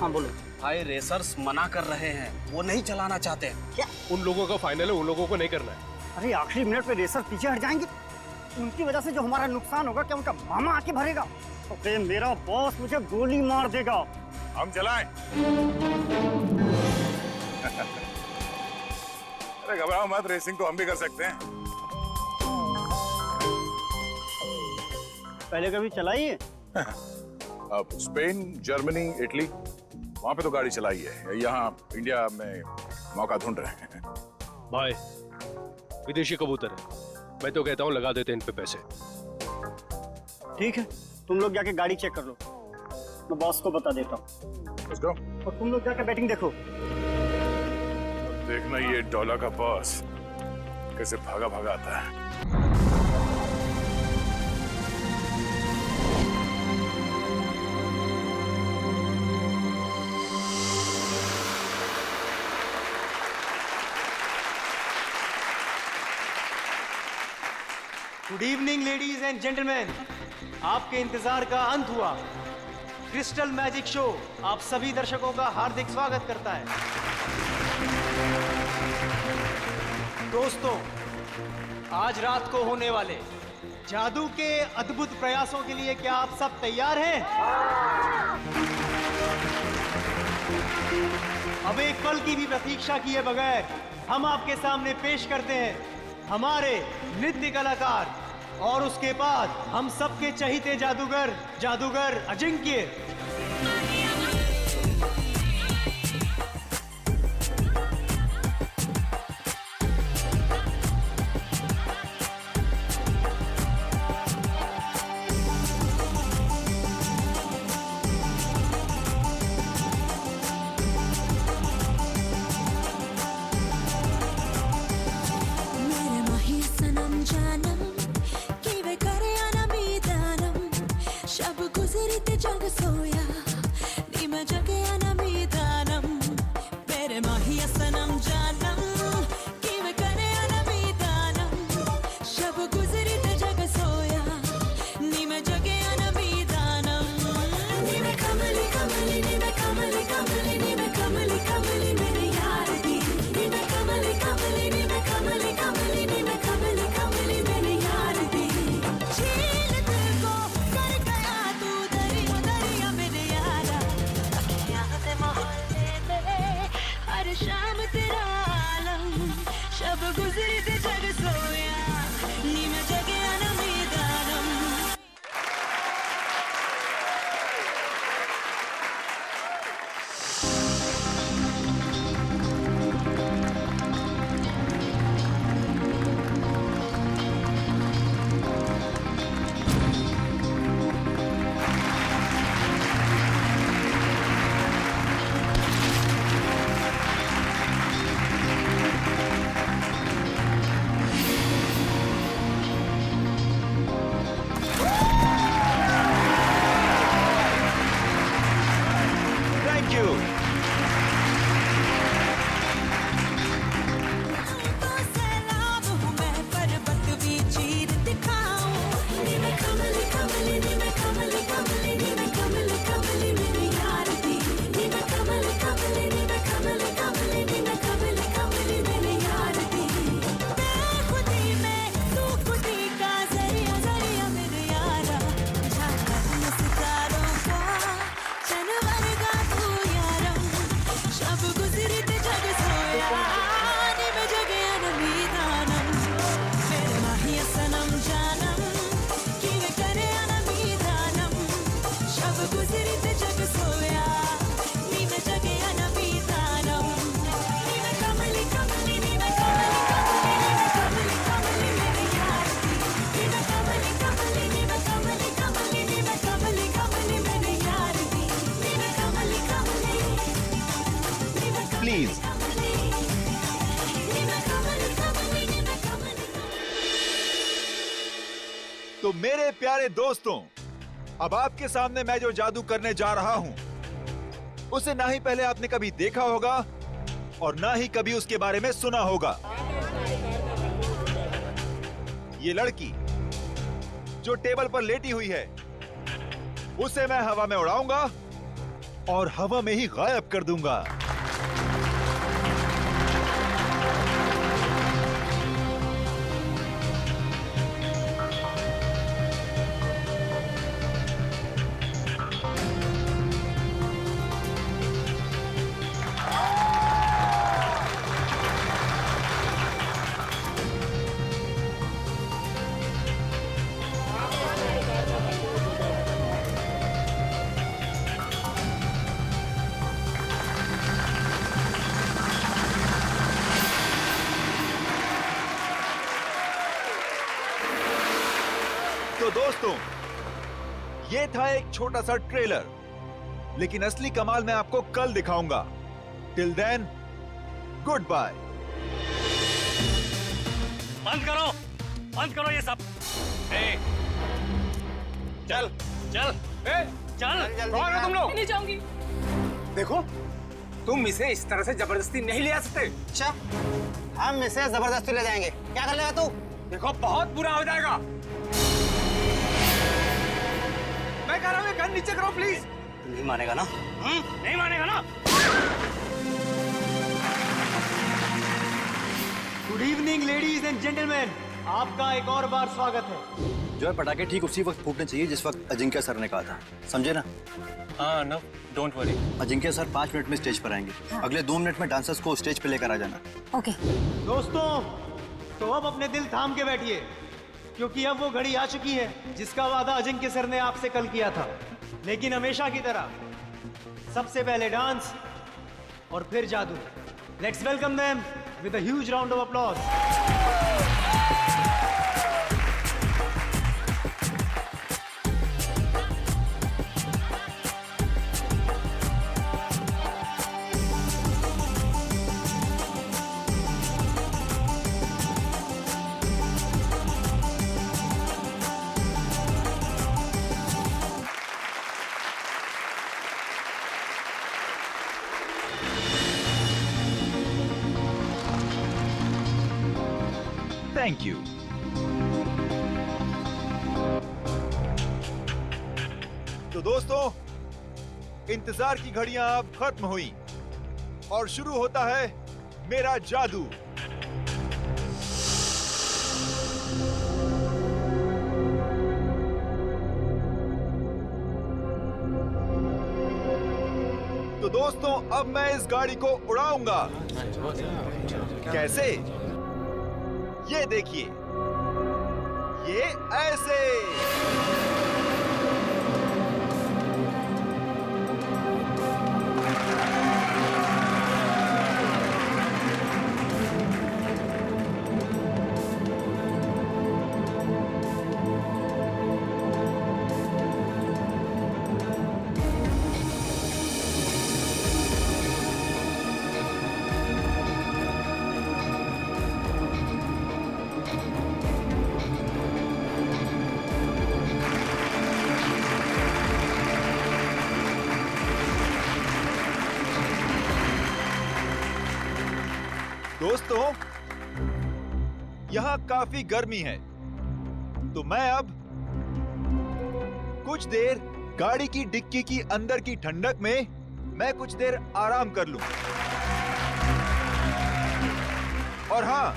हाँ बोलो। भाई रेसर्स मना कर रहे हैं, वो नहीं चलाना चाहते। क्या? उन लोगों का फाइनल है, उन लोगों को नहीं करना है। अरे आखिरी मिनट पे रेसर पीछे हट जाएंगे, उनकी वजह से जो हमारा नुकसान होगा क्या उनका मामा आके भरेगा? अरे मेरा बॉस मुझे गोली मार देगा। हम चलाएं? अरे घबराओ मत, रेसिंग तो हम भी कर सकते हैं। पहले कभी चलाइए? अब स्पेन, जर्मनी, इटली, वहां पे तो गाड़ी चलाई है। यहाँ इंडिया में मौका ढूंढ रहे हैं। भाई विदेशी कबूतर है, मैं तो कहता हूँ लगा देते इन पे पैसे। ठीक है, तुम लोग जाके गाड़ी चेक कर लो, मैं बॉस को बता देता हूँ। Let's go। और तुम लोग जाके बैटिंग देखो। देखना ये डॉलर का बॉस कैसे भागा भागा आता है। Good evening ladies and gentleman, आपके इंतजार का अंत हुआ। क्रिस्टल मैजिक शो आप सभी दर्शकों का हार्दिक स्वागत करता है। दोस्तों, आज रात को होने वाले जादू के अद्भुत प्रयासों के लिए क्या आप सब तैयार हैं? अब एक पल की भी प्रतीक्षा किए बगैर हम आपके सामने पेश करते हैं हमारे नृत्य कलाकार और उसके बाद हम सबके चहीते जादूगर अजिंक्य। प्लीज। तो मेरे प्यारे दोस्तों, अब आपके सामने मैं जो जादू करने जा रहा हूं उसे ना ही पहले आपने कभी देखा होगा और ना ही कभी उसके बारे में सुना होगा। ये लड़की जो टेबल पर लेटी हुई है उसे मैं हवा में उड़ाऊंगा और हवा में ही गायब कर दूंगा। तो दोस्तों, ये था एक छोटा सा ट्रेलर, लेकिन असली कमाल मैं आपको कल दिखाऊंगा। Till then, goodbye. बंद करो ये सब। चल चल चल, कौन हो तुम लोग? नहीं जाऊंगी। देखो, तुम इसे इस तरह से जबरदस्ती नहीं ले आ सकते। अच्छा, हम इसे जबरदस्ती ले जाएंगे। क्या कर लेगा तू? देखो, बहुत बुरा हो जाएगा। मैं कह रहा हूँ, गन नीचे करो प्लीज। नहीं मानेगा ना? नहीं मानेगा ना? Good evening ladies and gentleman, आपका एक और बार स्वागत है। जो है पटाखे ठीक उसी वक्त फूटने चाहिए जिस वक्त अजिंक्य सर ने कहा था, समझे ना? हाँ, no, don't worry. Ajinkya sir 5 minute में स्टेज पर आएंगे। अगले 2 मिनट में डांसर्स को स्टेज पे लेकर आ जाना। ओके। दोस्तों, तो अब अपने दिल थाम के बैठिए, क्योंकि अब वो घड़ी आ चुकी है जिसका वादा अजिंक्य सर ने आपसे कल किया था। लेकिन हमेशा की तरह सबसे पहले डांस और फिर जादू। Let's welcome them with a huge round of applause. Thank you. तो दोस्तों, इंतजार की घड़ियां अब खत्म हुई और शुरू होता है मेरा जादू। तो दोस्तों, अब मैं इस गाड़ी को उड़ाऊंगा। कैसे? ये देखिए, ये ऐसे। दोस्तों, यहाँ काफी गर्मी है, तो मैं अब कुछ देर गाड़ी की डिक्की की अंदर की ठंडक में मैं कुछ देर आराम कर लूं। और हाँ,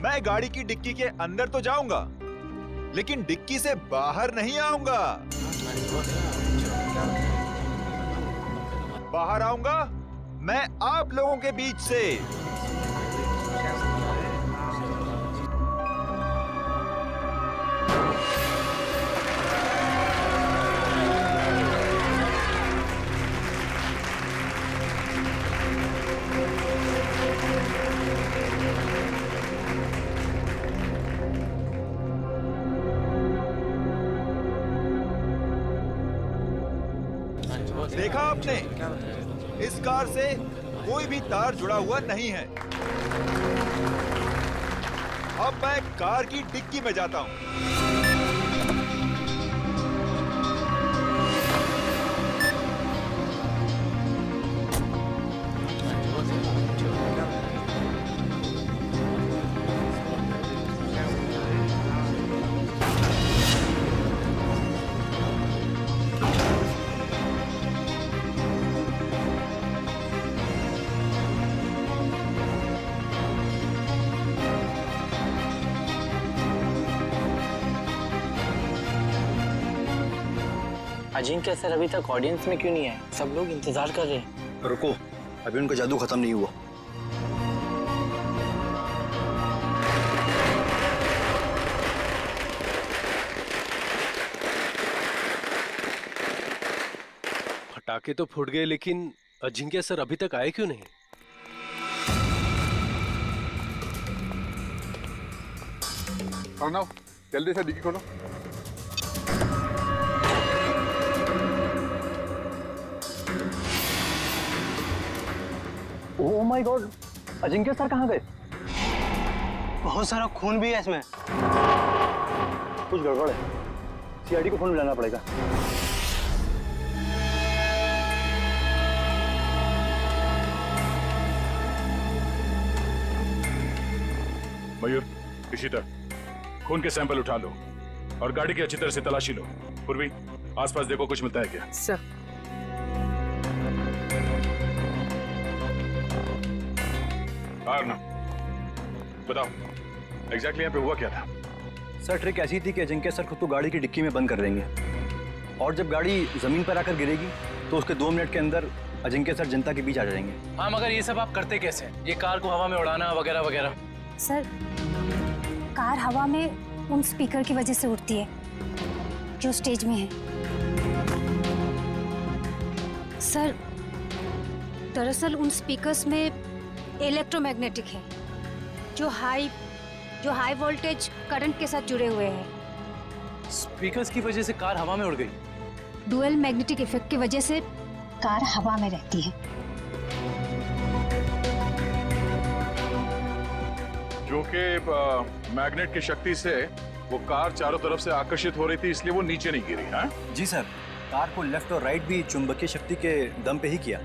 मैं गाड़ी की डिक्की के अंदर तो जाऊंगा, लेकिन डिक्की से बाहर नहीं आऊंगा। बाहर आऊंगा मैं आप लोगों के बीच से। देखा आपने, इस कार से कोई भी तार जुड़ा हुआ नहीं है। अब मैं कार की डिक्की में जाता हूं। अजिंक्य सर अभी तक ऑडियंस में क्यों नहीं है? सब लोग इंतजार कर रहे हैं। रुको, अभी उनका जादू खत्म नहीं हुआ। पटाखे तो फूट गए, लेकिन अजिंक्य सर अभी तक आए क्यों नहीं? अर्णव, जल्दी से डिक्की खोलो। Oh my God, Ajinkya sir कहाँ गए? बहुत सारा खून भी है इसमें। कुछ गड़बड़ है, सीआईडी को फोन मिलाना पड़ेगा। मयूर, इशिता, खून के सैंपल उठा लो और गाड़ी की अच्छी तरह से तलाशी लो। पूर्वी, आसपास देखो कुछ मिलता है क्या? सर अर्णव, बताओ एग्जैक्टली यहाँ पे हुआ क्या था? सर ट्रिक ऐसी थी कि अजिंक्य सर खुद को गाड़ी की डिक्की में बंद कर देंगे और जब गाड़ी जमीन पर आकर गिरेगी तो उसके 2 मिनट के अंदर अजिंक्य सर जनता के बीच आ जाएंगे। हाँ, मगर ये सब आप करते कैसे? ये कार को हवा में उड़ाना वगैरह वगैरह। सर, कार हवा में उन स्पीकर की वजह से उड़ती है जो स्टेज में है। सर, दरअसल उन स्पीकर्स में इलेक्ट्रोमैग्नेटिक है जो हाई वोल्टेज करंट के साथ जुड़े हुए हैं। स्पीकर्स की वजह से कार हवा में उड़ गई। डुअल मैग्नेटिक इफेक्ट की वजह से कार हवा में रहती है। जो कि मैग्नेट की शक्ति से वो कार चारों तरफ से आकर्षित हो रही थी, इसलिए वो नीचे नहीं गिरी। हाँ जी सर, कार को लेफ्ट और राइट भी चुंबकीय शक्ति के दम पे ही किया।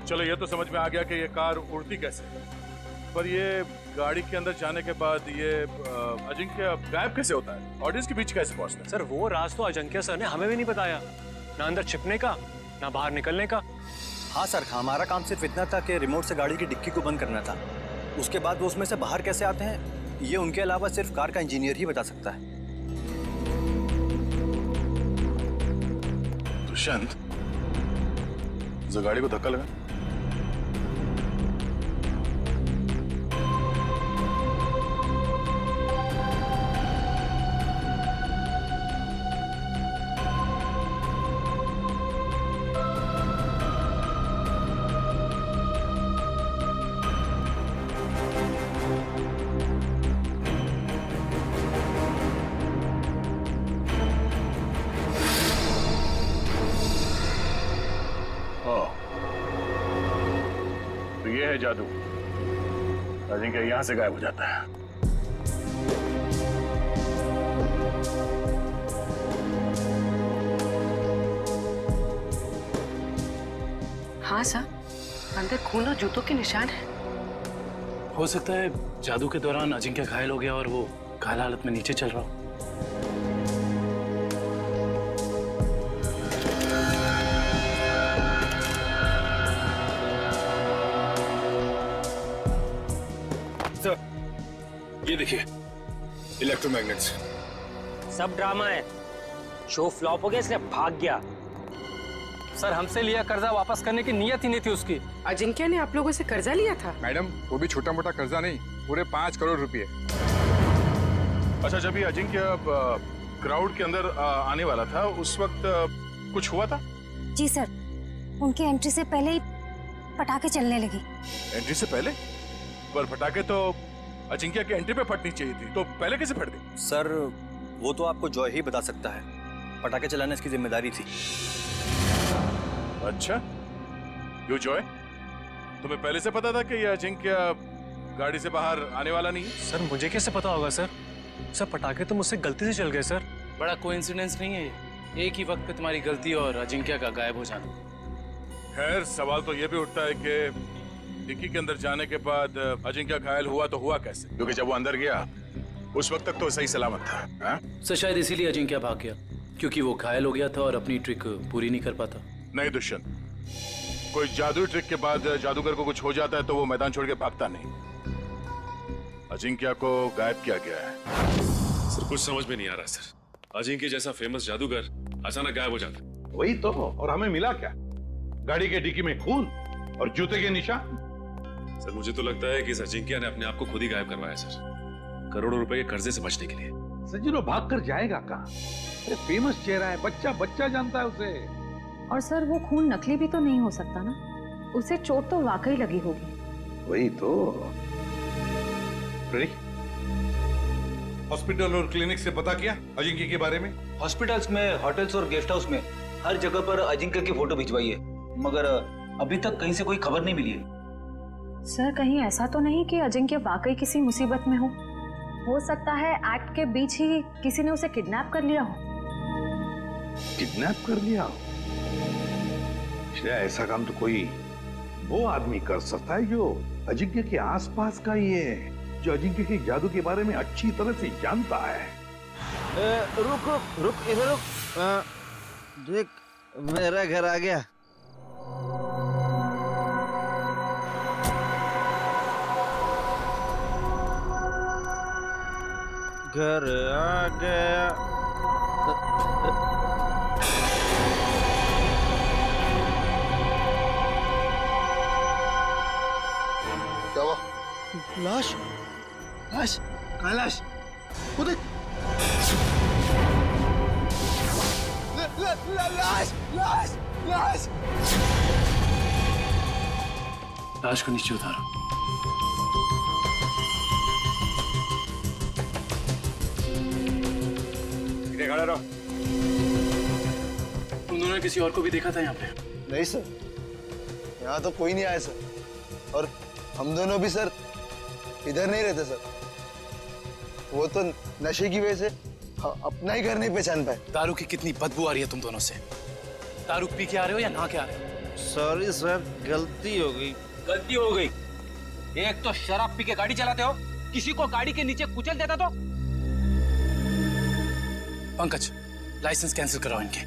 चलो ये तो समझ में आ गया कि ये कार उड़ती कैसे, पर ये गाड़ी के अंदर जाने के बाद ये अजिंक्य गायब कैसे होता है? ऑडियंस के बीच कैसे पहुंचता है? सर वो राज तो अजिंक्य सर ने हमें भी नहीं बताया, ना अंदर छिपने का ना बाहर निकलने का। हाँ सर, हमारा काम सिर्फ इतना था कि रिमोट से गाड़ी की डिक्की को बंद करना था। उसके बाद वो उसमें से बाहर कैसे आते हैं ये उनके अलावा सिर्फ कार का इंजीनियर ही बता सकता है। दुष्यंत, जो गाड़ी को धक्का लगा। तो ये है जादू। अजिंक्य यहां से गायब हो जाता है। हाँ सर, अंदर खून और जूतों के निशान है। हो सकता है जादू के दौरान अजिंक्य घायल हो गया और वो घायल हालत में नीचे चल रहा हो। सर, ये देखिए, इलेक्ट्रोमैग्नेट्स। सब ड्रामा है। शो फ्लॉप हो गया इसलिए भाग गया। सर, हमसे लिया कर्जा वापस करने की नीयत ही नहीं थी उसकी। अजिंक्य ने आप लोगों से कर्जा लिया था? मैडम, वो भी छोटा मोटा कर्जा नहीं, पूरे 5 करोड़ रुपए। अच्छा, जब ये अजिंक्य क्राउड के अंदर आने वाला था उस वक्त कुछ हुआ था? जी सर, उनकी एंट्री से पहले ही पटाखे चलने लगे। एंट्री से पहले? पर पटाखे तो अजिंक्य की एंट्री पे फटनी चाहिए थी, तो पहले कैसे फट गई? सर वो तो आपको जॉय ही बता सकता है, पटाखे चलाना इसकी जिम्मेदारी थी। अच्छा, यू जॉय, तुम्हें पहले से पता था कि ये अजिंक्य गाड़ी से बाहर आने वाला नहीं है? सर मुझे कैसे पता होगा सर? सर पटाखे तो मुझसे गलती से चल गए सर। बड़ा कोइंसिडेंस नहीं है ये, एक ही वक्त पे तुम्हारी गलती और अजिंक्य का गायब हो जाना। खैर, सवाल तो ये भी उठता है कि डिक्की के अंदर जाने के बाद अजिंक्य घायल हुआ तो हुआ कैसे? क्योंकि जब वो अंदर गया उस वक्त तक तो सही सलामत था। हाँ? सर शायद इसीलिए अजिंक्य भाग गया, क्योंकि वो घायल हो गया था और अपनी ट्रिक पूरी नहीं कर पाता। नहीं दुष्यंत, कोई जादुई ट्रिक के बाद जादूगर को कुछ हो जाता है तो वो मैदान छोड़ के भागता नहीं। अजिंक्य को गायब किया गया है। सर कुछ समझ में नहीं आ रहा सर। अजिंक्य जैसा फेमस जादूगर अचानक गायब हो जाता। वही तो, और हमें मिला क्या? गाड़ी के डिक्की में खून और जूते के निशान। सर मुझे तो लगता है कि इस अजिंक्य ने अपने आप को खुद ही गायब करवाया सर, करोड़ों रुपए के कर्जे से बचने के लिए। सजीरो भाग कर जाएगा कहाँ? फेमस चेहरा है, बच्चा बच्चा जानता है उसे। और सर वो खून नकली भी तो नहीं हो सकता ना, उसे चोट तो वाकई लगी होगी। वही तो। हॉस्पिटल और क्लिनिक से पता किया अजिंक्य के बारे में? हॉस्पिटल्स में, होटल्स और गेस्ट हाउस में हर जगह पर अजिंक्य की फोटो भिजवाई है, मगर अभी तक कहीं से कोई खबर नहीं मिली है। सर कहीं ऐसा तो नहीं कि अजिंक्य वाकई किसी मुसीबत में हो सकता है एक्ट के बीच ही किसी ने उसे किडनैप कर लिया हो। किडनैप कर लिया? ऐसा काम तो कोई वो आदमी कर सकता है जो अजिंक्य के आसपास का ही है, जो अजिंक्य के जादू के बारे में अच्छी तरह से जानता है। रुक रुक रुक, इधर रुक। देख मेरा घर आ गया। घर आ गया। क्या हुआ? लाश लाश कहाँ लाश? वो देख। लाश लाश लाश। लाश को नीचे उतारो। खड़ा रहो। तुम दोनों ने किसी और को भी देखा था यहाँ पे? नहीं सर, यहाँ तो कोई नहीं आया सर, और हम दोनों भी सर इधर नहीं रहते सर। वो तो नशे की वजह से अपना ही घर नहीं पहचान पाए। दारू की कितनी बदबू आ रही है तुम दोनों से। दारू पी के आ रहे हो या नहा के आ रहे हो? सॉरी सर, गलती हो गई। गलती हो गई? एक तो शराब पी के गाड़ी चलाते हो, किसी को गाड़ी के नीचे कुचल देता तो। पंकज, लाइसेंस कैंसिल कराओ इनके।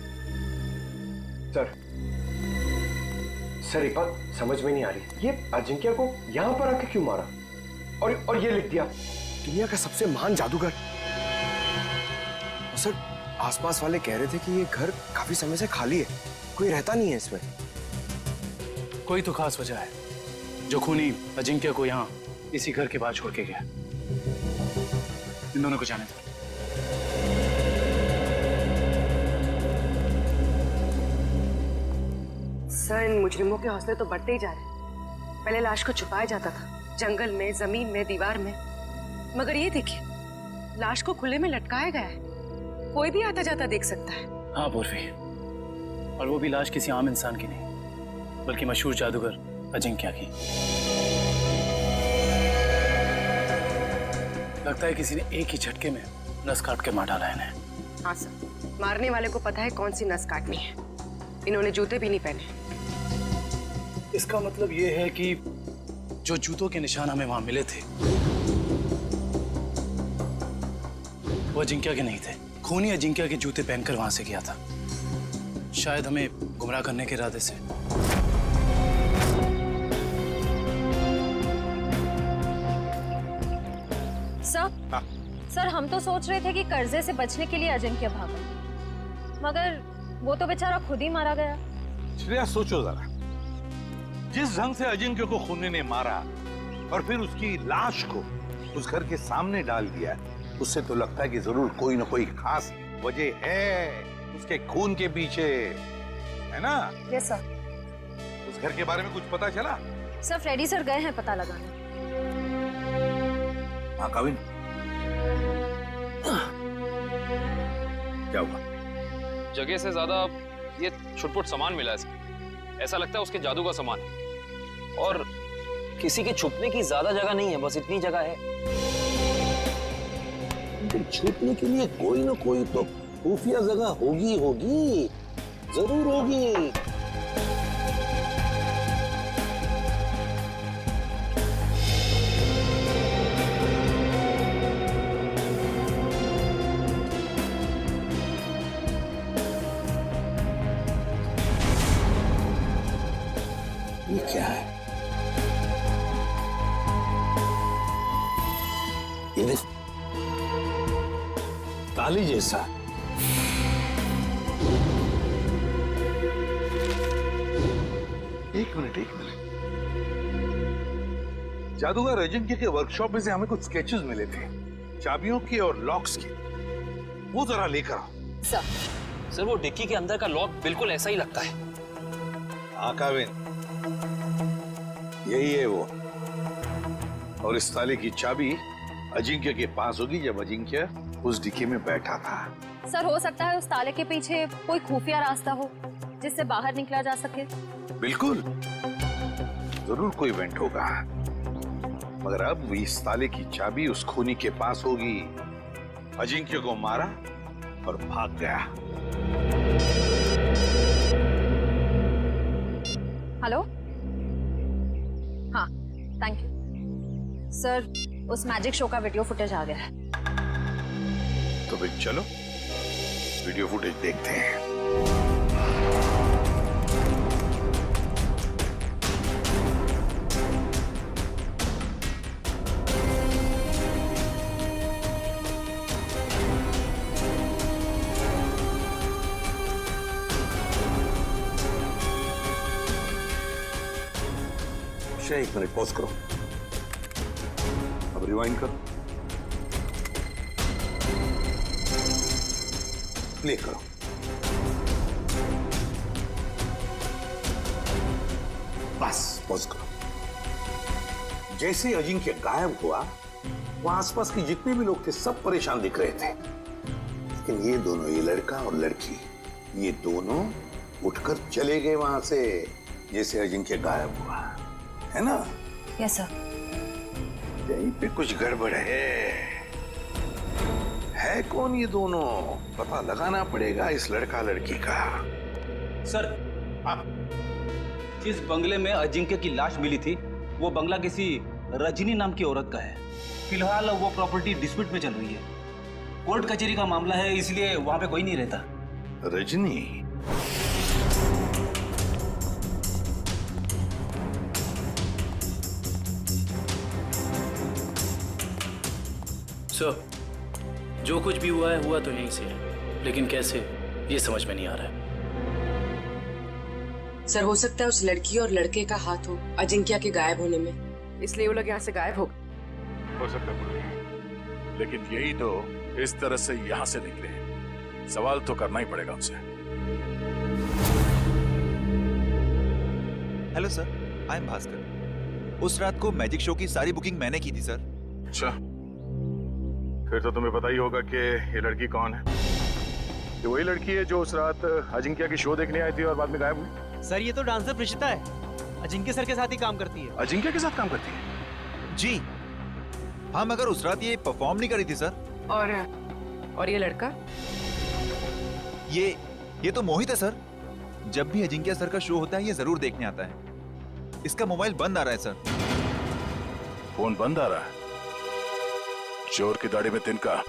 सर एक बात समझ में नहीं आ रही, ये अजिंक्य को यहाँ पर आके क्यों मारा? और ये लिख दिया दुनिया का सबसे महान जादूगर। और सर आसपास वाले कह रहे थे कि ये घर काफी समय से खाली है, कोई रहता नहीं है इसमें। कोई तो खास वजह है जो खूनी अजिंक्य को यहाँ इसी घर के बाहर छोड़ के गया। इन दोनों को जाने दो। सर इन मुजरिमों के हौसले तो बढ़ते ही जा रहे हैं। पहले लाश को छुपाया जाता था, जंगल में, जमीन में, दीवार में, मगर ये देखिए लाश को खुले में लटकाया गया है, कोई भी आता जाता देख सकता है। हाँ पूर्वी, और वो भी लाश किसी आम इंसान की नहीं, बल्कि मशहूर जादूगर अजिंक्य की। लगता है किसी ने एक ही झटके में नस काट के मार डाला इन्हें। हाँ सर, मारने वाले को पता है कौन सी नस काटनी है। इन्होंने जूते भी नहीं पहने। इसका मतलब ये है कि जो जूतों के निशान हमें वहां मिले थे वो अजिंक्य के नहीं थे। खूनी अजिंक्य के जूते पहनकर वहां से गया था, शायद हमें गुमराह करने के इरादे से। सर हम तो सोच रहे थे कि कर्जे से बचने के लिए अजिंक्य भागा, मगर वो तो बेचारा खुद ही मारा गया। श्रेया सोचो जरा, जिस ढंग से अजिंक्य को खूनी ने मारा और फिर उसकी लाश को उस घर के सामने डाल दिया, उससे तो लगता है कि जरूर कोई ना कोई खास वजह है उसके खून के पीछे, है ना? Yes sir. उस घर के बारे में कुछ पता चला? सर फ्रेडी सर गए हैं पता लगाने। हाँ कविन, क्या हुआ? जगह से ज्यादा ये छुटपुट सामान मिला है, ऐसा लगता है उसके जादू का सामान है। और किसी के छुपने की ज्यादा जगह नहीं है, बस इतनी जगह है। छुपने के लिए कोई ना कोई तो खुफिया जगह होगी होगी, जरूर होगी। ये क्या है? ये देख, ताली जैसा। एक मिनट। जादूगर अजिंक्य के वर्कशॉप में से हमें कुछ स्केचेस मिले थे, चाबियों की और लॉक्स की। वो जरा लेकर आओ। सर वो डिक्की के अंदर का लॉक बिल्कुल ऐसा ही लगता है। हाँ काविन, यही है वो। और इस ताले की चाबी अजिंक्य के पास होगी जब अजिंक्य उस डिक्की में बैठा था। सर हो सकता है उस ताले के पीछे कोई खुफिया रास्ता हो जिससे बाहर निकला जा सके। बिल्कुल, जरूर कोई इवेंट होगा, मगर अब इस ताले की चाबी उस खूनी के पास होगी। अजिंक्य को मारा और भाग गया। हेलो, हाँ थैंक यू सर, उस मैजिक शो का वीडियो फुटेज आ गया है। तो फिर चलो वीडियो फुटेज देखते हैं। एक मिनट पॉज करो, अब रिवाइंड करो, प्ले करो। बस पॉज करो। जैसे अजिंक्य गायब हुआ, वहां आसपास के जितने भी लोग थे सब परेशान दिख रहे थे, लेकिन ये दोनों, ये लड़का और लड़की, ये दोनों उठकर चले गए वहां से जैसे अजिंक्य गायब हुआ, है ना? Yes sir. यहीं पे कुछ गड़बड़ है कौन ये दोनों? पता लगाना पड़ेगा इस लड़का लड़की का। सर, जिस बंगले में अजिंक्य की लाश मिली थी, वो बंगला किसी रजनी नाम की औरत का है। फिलहाल वो प्रॉपर्टी डिस्प्यूट में चल रही है, कोर्ट कचहरी का मामला है, इसलिए वहां पे कोई नहीं रहता। रजनी? सर, जो कुछ भी हुआ है हुआ तो यहीं से है, लेकिन कैसे ये समझ में नहीं आ रहा है। सर हो सकता है उस लड़की और लड़के का हाथ हो अजिंक्य के गायब होने में, इसलिए वो लोग यहाँ से गायब हो सकता है, लेकिन यही तो इस तरह से यहाँ से निकले, सवाल तो करना ही पड़ेगा उनसे। Hello sir, I am Bhaskar. उस रात को मैजिक शो की सारी बुकिंग मैंने की थी सर। अच्छा, फिर तो तुम्हें पता ही होगा कि ये लड़की कौन है। ये वही लड़की है जो उस रात अजिंक्य की शो देखने आई थी और बाद में गायब हुई। सर ये तो डांसर प्रिशिता है, अजिंक्य सर के साथ ही काम करती है। अजिंक्य के साथ काम करती है? जी हाँ, मगर उस रात ये परफॉर्म नहीं करी थी सर। और ये लड़का? ये तो मोहित है सर। जब भी अजिंक्य सर का शो होता है ये जरूर देखने आता है। इसका मोबाइल बंद आ रहा है सर। फोन बंद आ रहा है? चोर की दाढ़ी में तिनका।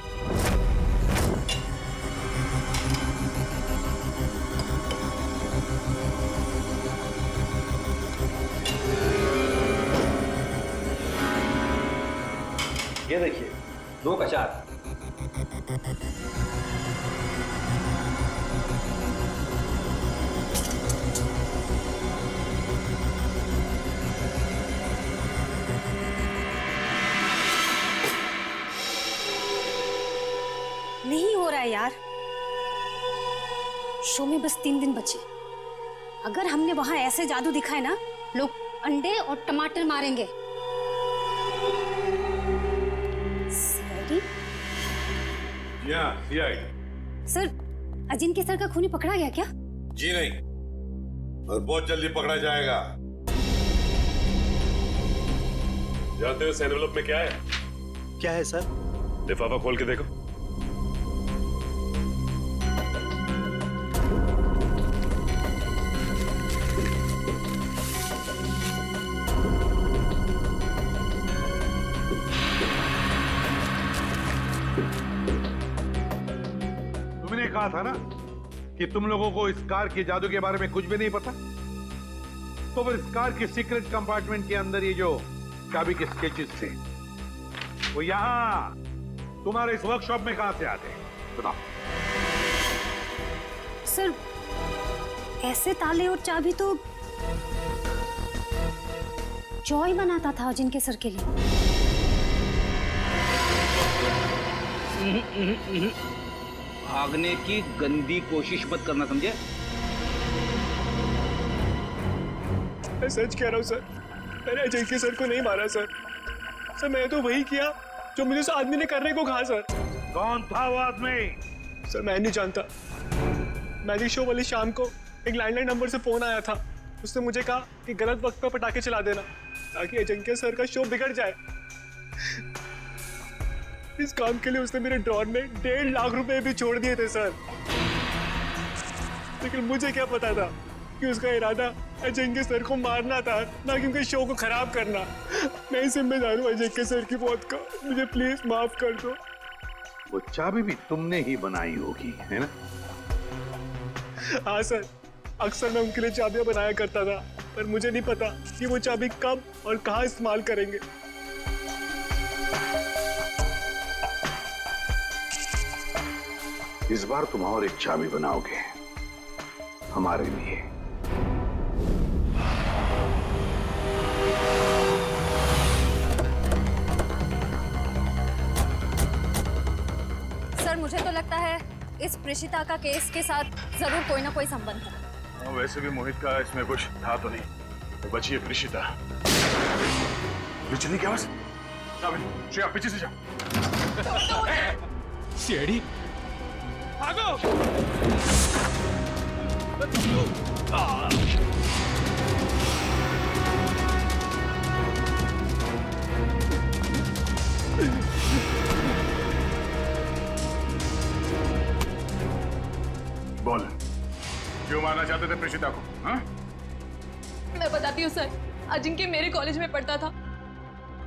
ये देखिए, 2 का 4। नहीं हो रहा है यार, शो में बस 3 दिन बचे। अगर हमने वहां ऐसे जादू दिखाए ना, लोग अंडे और टमाटर मारेंगे। सर, अजिंक्य सर का खूनी पकड़ा गया क्या? जी नहीं, और बहुत जल्दी पकड़ा जाएगा। जानते हो इस एनवेलप में क्या है? क्या है सर? लिफाफा खोल के देखो। तुमने कहा था ना कि तुम लोगों को इस कार के जादू के बारे में कुछ भी नहीं पता, तो फिर इस कार के सीक्रेट कंपार्टमेंट के अंदर ये जो चाबी के स्केचेस थे, वो यहां तुम्हारे इस वर्कशॉप में कहां से आते हैं? बताओ। सर, ऐसे ताले और चाबी तो जॉय बनाता था अजिंक्य सर के लिए। भागने की गंदी कोशिश मत करना, समझे? मैं सच कह रहा हूँ सर, मैंने अजिंक्य सर को नहीं मारा सर। सर मैं तो वही किया जो मुझे उस आदमी ने करने को कहा सर। कौन था वो आदमी? सर मैं नहीं जानता। मैजिक शो वाली शाम को एक लैंडलाइन नंबर से फोन आया था। उसने मुझे कहा कि गलत वक्त पर पटाखे चला देना ताकि अजिंक्य सर का शो बिगड़ जाए। इस काम के लिए उसने मेरे ड्रॉर में 1.5 लाख रुपए भी छोड़ दिए थे सर। लेकिन मुझे क्या पता था कि उसका इरादा अजिंक्य सर को मारना था, ना कि उनके शो को खराब करना। मैं ही जिम्मेदार हूँ अजिंक्य सर की मौत का। मुझे प्लीज माफ कर दो। वो चाबी भी तुमने ही बनाई होगी, है ना? हाँ सर, अक्सर मैं उनके लिए चाबियां बनाया करता था, पर मुझे नहीं पता कि वो चाबी कब और कहाँ इस्तेमाल करेंगे। इस बार तुम और एक चाबी बनाओगे हमारे लिए। सर मुझे तो लगता है इस प्रेषिता का केस के साथ जरूर कोई ना कोई संबंध है। वैसे भी मोहित का इसमें कुछ था तो नहीं। तो बची है प्रेषिता। चलने की आवाज। श्रेया पीछे से जाओ। सीढ़ी भागो। बोल, क्यों मारना चाहते थे प्रेषिता को? हाँ? मैं बताती हूँ सर, अजिंक्य मेरे कॉलेज में पढ़ता था,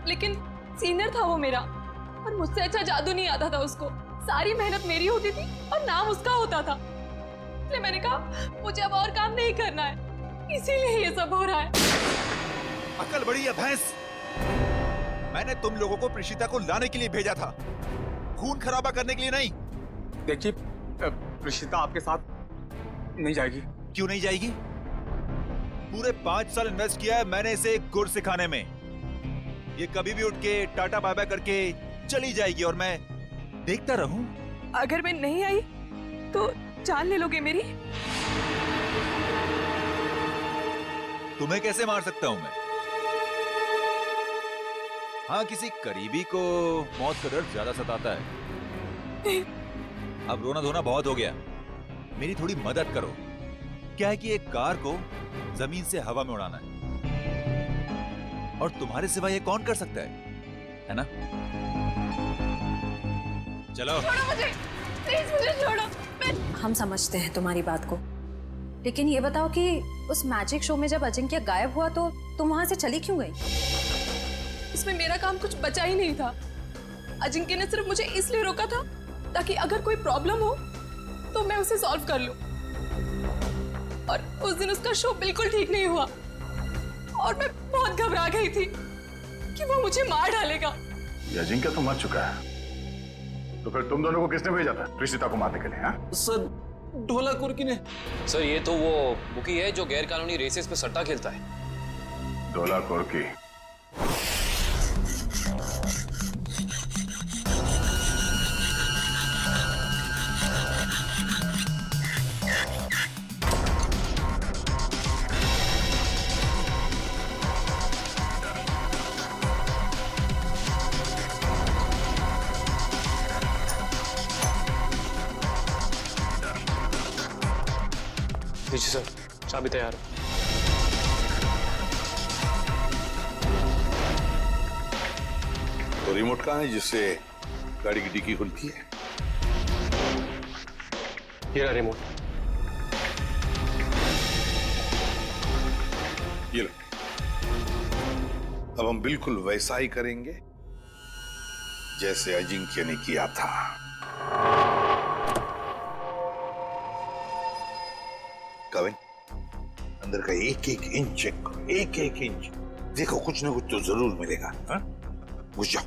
लेकिन सीनियर था वो मेरा, और मुझसे अच्छा जादू नहीं आता था उसको। सारी मेहनत मेरी होती थी और नाम उसका होता था। इसलिए मैंने कहा मुझे अब और काम नहीं करना है, इसीलिए ये सब हो रहा है। अकल बड़ी है भैंस। मैंने तुम लोगों को प्रेषिता को लाने के लिए भेजा था, खून खराबा करने के लिए नहीं। देखिए, प्रेषिता आपके साथ नहीं जाएगी। क्यों नहीं जाएगी? पूरे 5 साल इन्वेस्ट किया है मैंने इसे गुर सिखाने में। ये कभी भी उठ के टाटा बाय बाय करके चली जाएगी और मैं देखता रहूं। अगर मैं नहीं आई तो जान ले लोगे मेरी? तुम्हें कैसे मार सकता हूं मैं? हाँ, किसी करीबी को मौत का डर ज्यादा सताता है। अब रोना धोना बहुत हो गया, मेरी थोड़ी मदद करो। क्या है कि एक कार को जमीन से हवा में उड़ाना है, और तुम्हारे सिवा ये कौन कर सकता है ना? चलो छोड़ो मुझे, प्लीज मुझे छोड़ो। हम समझते हैं तुम्हारी बात को, लेकिन ये बताओ कि उस मैजिक शो में जब अजिंक्य गायब हुआ तो तुम वहां से चली क्यों गई? इसमें मेरा काम कुछ बचा ही नहीं था। अजिंक्य ने सिर्फ मुझे इसलिए रोका था ताकि अगर कोई प्रॉब्लम हो तो मैं उसे सॉल्व कर लूं। और उस दिन उसका शो बिल्कुल ठीक नहीं हुआ और मैं बहुत घबरा गई थी कि वो मुझे मार डालेगा। ये अजिंक्य तो मर चुका है, तो फिर तुम दोनों को किसने भेजा था प्रेषिता को मारने के लिए? हाँ? सर ढोला कुर्की ने। सर ये तो वो बुकी है जो गैर कानूनी रेसेस पे सट्टा खेलता है। ढोला कुर्की? जी सर, चाबी तैयार है। तो रिमोट कहाँ है जिससे गाड़ी की डिक्की खुलती है? ये रहा रिमोट। ये लो। अब हम बिल्कुल वैसा ही करेंगे जैसे अजिंक्य ने किया था। कविन, अंदर का एक एक इंच चेक करो, एक एक इंच। देखो कुछ ना कुछ तो जरूर मिलेगा। हाँ? घुस जाओ।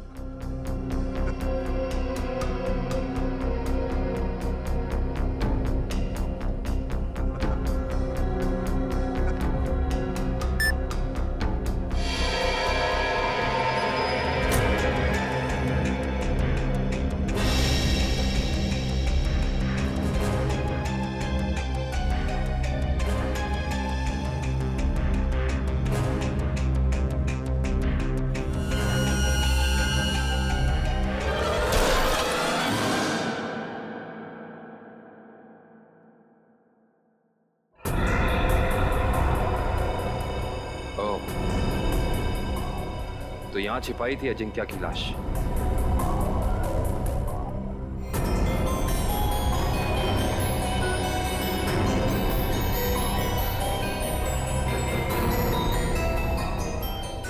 तो यहाँ छिपाई थी अजिंक्या की लाश।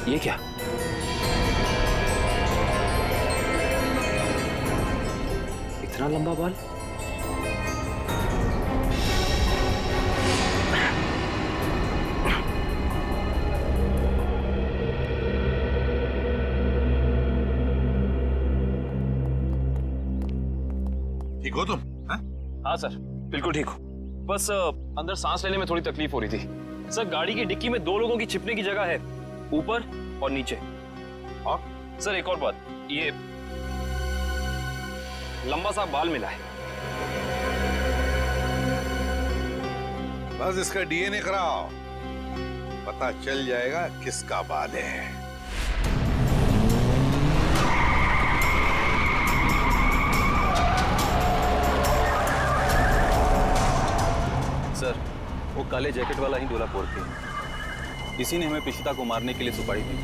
ये क्या? इतना लंबा बाल? ठीक हो तुम? हाँ सर, बिल्कुल ठीक हो। बस अंदर सांस लेने में थोड़ी तकलीफ हो रही थी। सर, गाड़ी की डिक्की में 2 लोगों की छिपने की जगह है, ऊपर और नीचे। और सर एक और बात, ये लंबा सा बाल मिला है। बस इसका डीएनए कराओ, पता चल जाएगा किसका बाल है। सर, वो काले जैकेट वाला ही दूल्हा पोर थे। इसी ने हमें प्रीशिता को मारने के लिए सुपारी दी।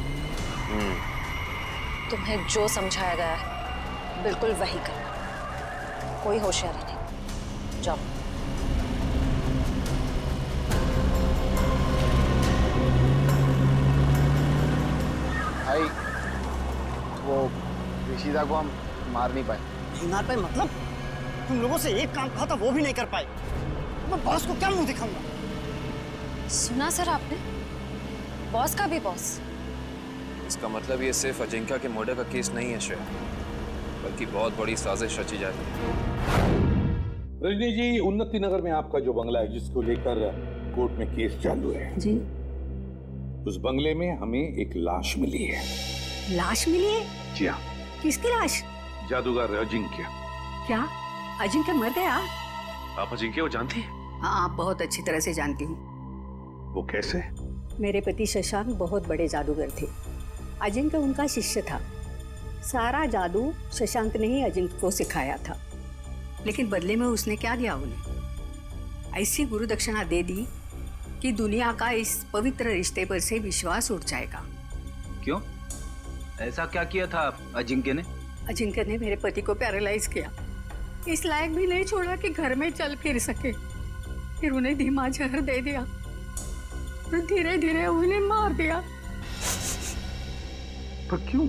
तुम्हें जो समझाया गया है बिल्कुल वही करना, कोई होशियारी नहीं। जाओ। भाई, वो प्रीशिता को हम मार नहीं पाए। नहीं मार पाए मतलब? तुम लोगों से एक काम कहा था वो भी नहीं कर पाए। मैं बॉस को क्या मुंह दिखाऊंगा? सुना सर आपने? बॉस का भी बॉस। इसका मतलब ये सिर्फ अजिंक्या के मर्डर का केस नहीं है श्रेया, बल्कि बहुत बड़ी साजिश रची जा रही है। रजनी जी, उन्नति नगर में आपका जो बंगला है जिसको लेकर कोर्ट में केस चालू है जी, उस बंगले में हमें एक लाश मिली है। लाश मिली है? जी हाँ। किसकी लाश? जादूगर अजिंक्य। क्या अजिंक्य मर गया? आप अजिंक्य को जानती हैं? हाँ, बहुत अच्छी तरह से जानती हूँ। वो कैसे? मेरे पति शशांक बहुत बड़े जादूगर थे। अजिंक्य उनका शिष्य था। सारा जादू शशांक ने ही अजिंक्य को सिखाया था, लेकिन बदले में उसने क्या दिया उन्हें? ऐसी गुरु दक्षिणा दे दी कि दुनिया का इस पवित्र रिश्ते पर से विश्वास उठ जाएगा। क्यों? ऐसा क्या किया था अजिंक्य ने? अजिंक्य ने मेरे पति को पैरालाइज किया, इस लायक भी नहीं छोड़ा कि घर में चल फिर सके। फिर उन्हें धीमा जहर दे दिया और धीरे धीरे उन्हें मार दिया। पर क्यों?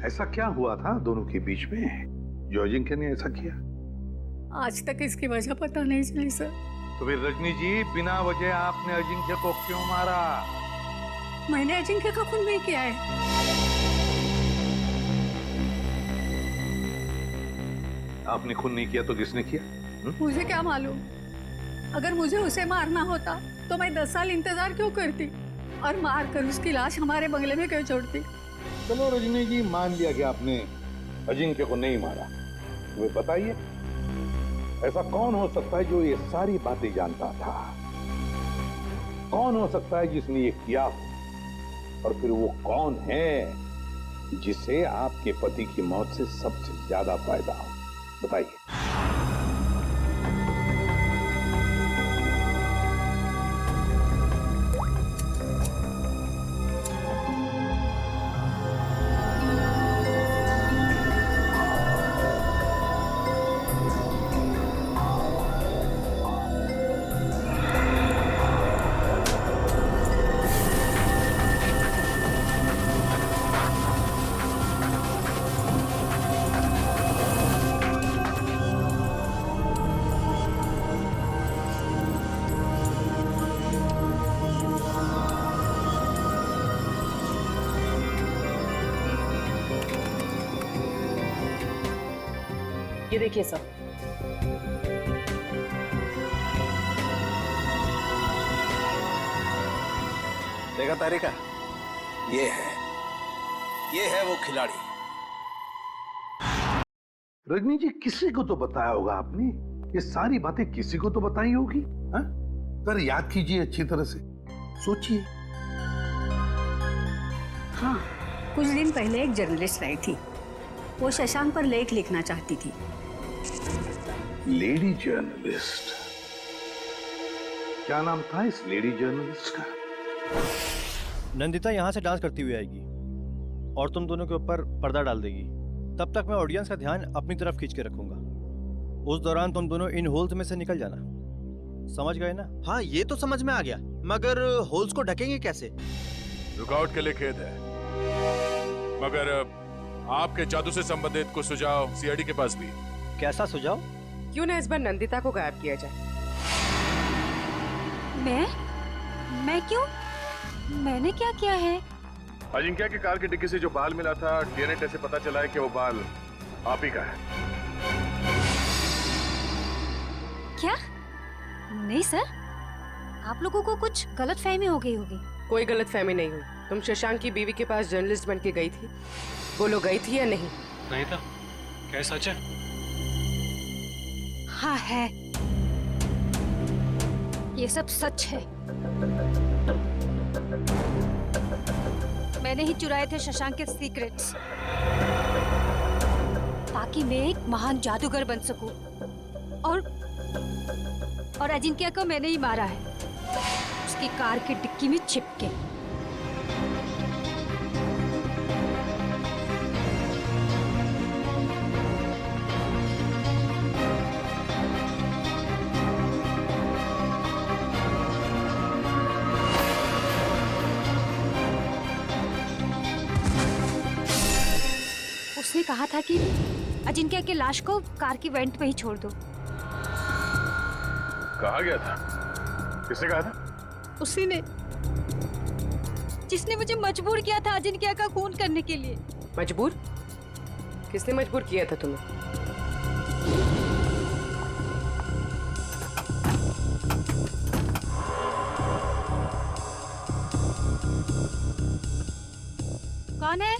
ऐसा क्या हुआ था दोनों के बीच में जो अजिंक्य ने ऐसा किया? आज तक इसकी वजह पता नहीं चली सर। तो फिर रजनी जी, बिना वजह आपने अजिंक्य को क्यों मारा? मैंने अजिंक्य का खून नहीं किया है। आपने खून नहीं किया तो किसने किया? मुझे क्या मालूम? अगर मुझे उसे मारना होता तो मैं 10 साल इंतजार क्यों करती और मार कर उसकी लाश हमारे बंगले में क्यों छोड़ती? चलो रजनी जी, मान लिया कि आपने अजिंक्य को नहीं मारा। तुम्हें बताइए, ऐसा कौन हो सकता है जो ये सारी बातें जानता था? कौन हो सकता है जिसने ये किया हो? और फिर वो कौन है जिसे आपके पति की मौत से सबसे ज्यादा फायदा हो? बताइए। ये देखिए सर। देखा तारिका? ये है वो खिलाड़ी। रजनी जी, किसी को तो बताया होगा आपने। ये सारी बातें किसी को तो बताई होगी। हाँ? सर, याद कीजिए अच्छी तरह से, सोचिए। हाँ, कुछ दिन पहले एक जर्नलिस्ट आई थी। वो शशांक पर लेख लिखना चाहती थी। Lady journalist? क्या नाम था इस लेडी जर्नलिस्ट का? नंदिता यहाँ से डांस करती हुई आएगी। और तुम दोनों के ऊपर पर्दा डाल देगी। तब तक मैं ऑडियंस का ध्यान अपनी तरफ खींच के रखूंगा। उस दौरान तुम दोनों इन होल्स में से निकल जाना। समझ गए ना? हाँ, ये तो समझ में आ गया, मगर होल्स को ढकेंगे कैसे? रुकावट के लिए खेद है, मगर आपके जादू से संबंधित कुछ सुझाव सीआईडी के पास भी। कैसा सुझाव? क्यों ना इस बार नंदिता को गायब किया जाए? मैं क्यों? मैंने क्या किया है? अजिंक्य की कार की डिक्की से जो बाल मिला था, डीएनए टेस्ट से पता चला है कि वो बाल आप ही का है। क्या? नहीं सर, आप लोगों को कुछ गलतफहमी हो गई होगी। कोई गलतफहमी नहीं हुई। तुम शशांक की बीवी के पास जर्नलिस्ट बन के गई थी, बोलो गई थी या नहीं? नहीं था। क्या सच है? हाँ है, ये सब सच है। मैंने ही चुराए थे शशांक के सीक्रेट्स, ताकि मैं एक महान जादूगर बन सकूं। और अजिंक्य को मैंने ही मारा है, उसकी कार की डिक्की में छिप के। उसने कहा था कि अजिंक्य की लाश को कार की वेंट पे ही छोड़ दो। कहा गया था? किसने कहा था? उसी ने, जिसने मुझे मजबूर किया था अजिंक्य का खून करने के लिए। मजबूर? किसने मजबूर किया था तुम्हें? कौन है?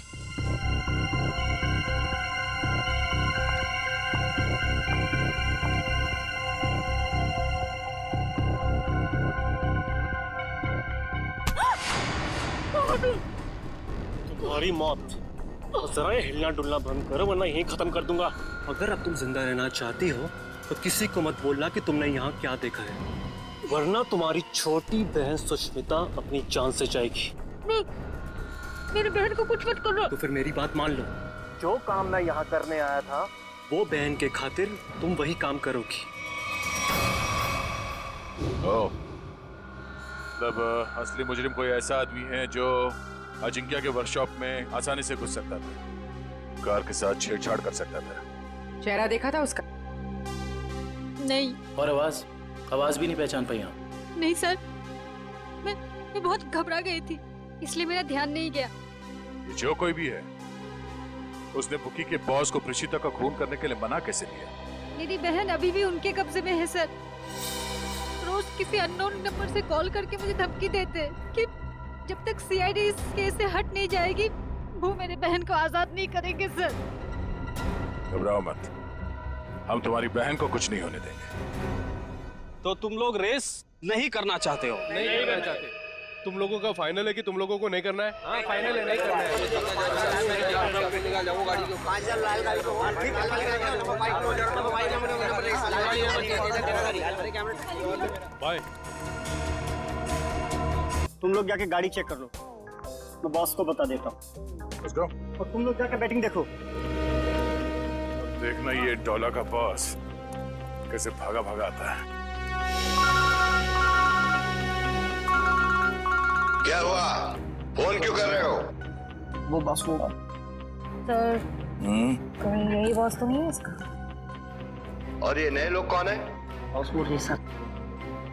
तुम्हारी मौत। जरा हिलना डुलना बंद करो, वरना यहीं खत्म कर दूंगा। अगर अब तुम जिंदा रहना चाहती हो तो किसी को मत बोलना कि तुमने यहाँ क्या देखा है, वरना तुम्हारी छोटी बहन सुष्मिता अपनी जान से जाएगी। नहीं, मेरी बहन को कुछ मत करो। तो फिर मेरी बात मान लो, जो काम मैं यहाँ करने आया था वो बहन के खातिर तुम वही काम करोगी। तब असली मुजरिम कोई ऐसा आदमी है जो अजिंक्य के वर्कशॉप में आसानी से घुस सकता था, कार के साथ छेड़छाड़ कर सकता था। चेहरा देखा था उसका? नहीं। और आवाज भी नहीं पहचान पाई आप? नहीं सर, मैं बहुत घबरा गई थी, इसलिए मेरा ध्यान नहीं गया। ये जो कोई भी है, उसने बुकी के बॉस को प्रीशिता का खून करने के लिए मना कैसे किया? मेरी बहन अभी भी उनके कब्जे में है सर। रोज किसी अननोन नंबर से कॉल करके मुझे धमकी देते कि जब तक सीआईडी इस केस से हट नहीं जाएगी वो मेरे बहन को आजाद नहीं करेंगे सर। घबराओ मत, हम तुम्हारी बहन को कुछ नहीं होने देंगे। तो तुम लोग रेस नहीं करना चाहते हो? नहीं करना चाहते। तुम लोगों का फाइनल है कि तुम लोगों को नहीं करना है? हाँ फाइनल है, नहीं करना है। बाय। तुम लोग जाके गाड़ी चेक कर लो, मैं बॉस को बता देता हूँ। Let's go। और तुम लोग जाके बैटिंग देखो। देखना ये डॉला का बॉस कैसे भागा भागा आता है। क्या हुआ? फोन क्यों कर रहे हो? वो बॉस को। सर, कहीं यही बॉस तो नहीं है इसका? और ये नए लोग कौन है? बॉस को नहीं सर।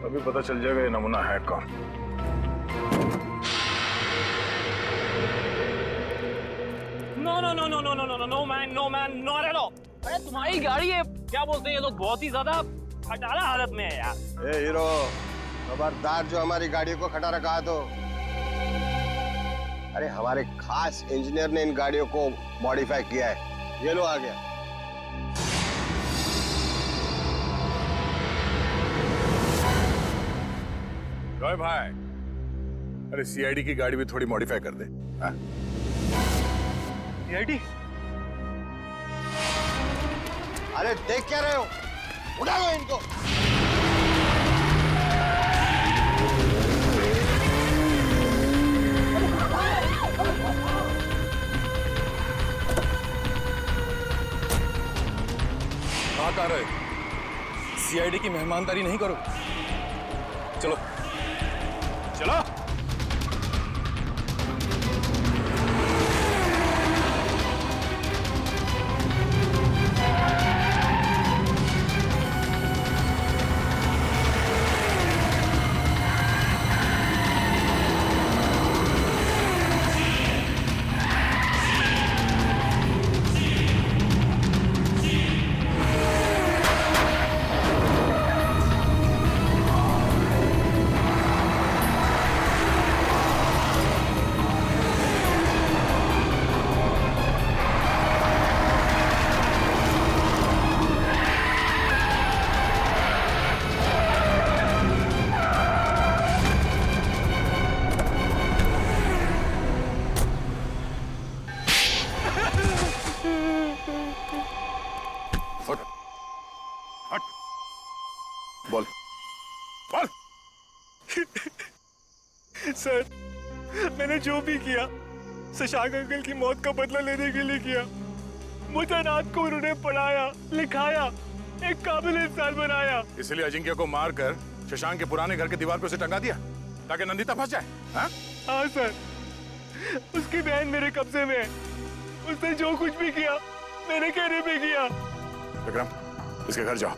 अभी पता चल जाएगा ये नमूना है कौन। No man, not at all. अरे तुम्हारी गाड़ी है, क्या बोलते हैं ये लोग, बहुत ही ज्यादा खटारा हालत में है यार। ए हीरो, खबरदार जो हमारी गाड़ियों को खटा रखा है तो। अरे हमारे खास इंजीनियर ने इन गाड़ियों को मॉडिफाई किया है। ये लो आ गया। जॉय भाई, अरे सीआईडी की गाड़ी भी थोड़ी मॉडिफाई कर दे। सीआईडी? अरे देख क्या रहे हो? उड़ा लो इनको। सीआईडी की मेहमानदारी नहीं करोगे? चलो चलो। बोल बोल। सर, मैंने जो भी किया शशांक अंकल की मौत का बदला लेने के लिए किया। मुझे अनाथ को उन्होंने पढ़ाया, लिखाया, एक काबिल इंसान बनाया। इसलिए अजिंक्य को मारकर शशांक के पुराने घर के दीवार पे उसे टंगा दिया ताकि नंदिता फंस जाए। हाँ सर, उसकी बहन मेरे कब्जे में है। उसने जो कुछ भी किया मेरे कहने पे किया। विक्रम, इसके घर जाओ,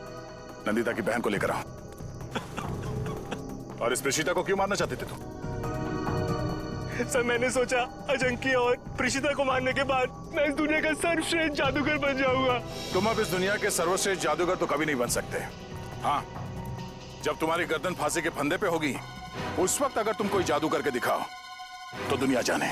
नंदिता की बहन को लेकर आओ। और इस प्रीशिता को क्यों मारना चाहते थे तुम? सर, मैंने सोचा अजिंक्य और प्रीशिता को मारने के बाद मैं इस दुनिया का सर्वश्रेष्ठ जादूगर बन जाऊंगा। तुम अब इस दुनिया के सर्वश्रेष्ठ जादूगर तो कभी नहीं बन सकते। हाँ, जब तुम्हारी गर्दन फांसी के फंदे पे होगी, उस वक्त अगर तुम कोई जादू करके दिखाओ तो दुनिया जाने।